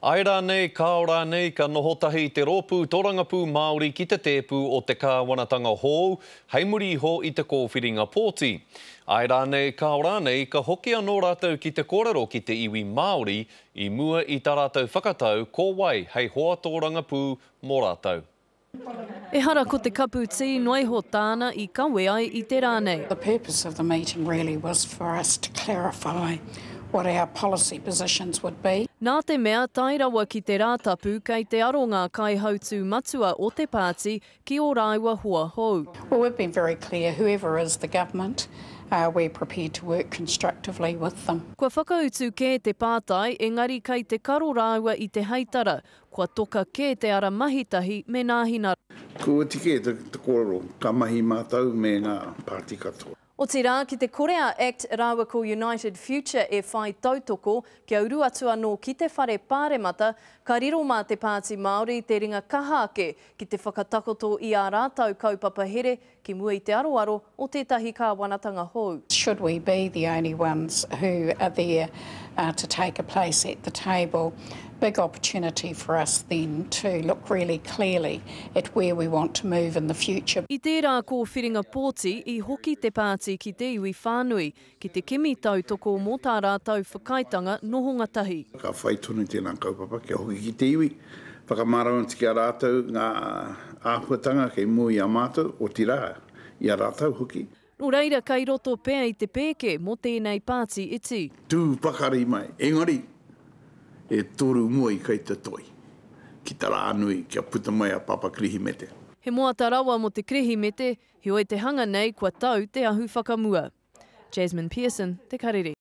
Ai rā nei, ka ora nei, ka noho tahi te rōpū tōrangapū Māori ki te tēpū o te kāwanatanga hou, hei muri ho i te kōwhiringa pōti. Ai rā nei, ka ora nei, ka hoki anō rātou ki te kōrero ki te iwi Māori, i mua i tā rātou whakatau, ko wai, hei hoa tōrangapū mō rātou. E hara ko te kapu tī noi ho tāna I kawe ai I te rā nei. The purpose of the meeting really was for us to clarify what our policy positions would be. Nā te mea, tai rawa ki te rātapu kei te aronga kai hautu matua o te pāti ki o raiwa hoa hou. Well, we've been very clear, whoever is the government, we're prepared to work constructively with them. Kua whakautu kē te pātai, engari kei te karo raiwa I te heitara, kua toka kē te ara mahitahi me nāhina. Kua tike te kōrero, ka mahi mātau me ngā pāti katoa. O te rā, ki te Korea Act rāua ko United Future e whai tautoko ki auru atu anō ki te whare pāremata, ka riro mā te pāti Māori te ringa kahake ki te whakatakoto I ā rātau kaupapa here ki mua I te aroaro o tētahi kāwanatanga hou. Should we be the only ones who are there to take a place at the table, big opportunity for us then to look really clearly at where we want to move in the future. I tērā kōwhiringa pōti I hoki te pāti ki te iwi whānui, ki te kimi tautoko mō tā rātau whakaitanga noho ngatahi. Ka whai tonu tēnā kaupapa kia hoki ki te iwi. Whakamaraona tiki a rātau ngā āhuatanga kei mui a mātou o tira I a rātau hoki. No reira kai roto pēa I te pēke mō tēnei pāti iti. Tū pakari mai, engari, e toru mua I kai te toi. Ki tā rānui kia puta mai a Papa Krihimete. He moa tā rawa mo te Krihimete, he oi te hanga nei kua tau te ahu whakamua. Jasmine Pearson, Te Karere.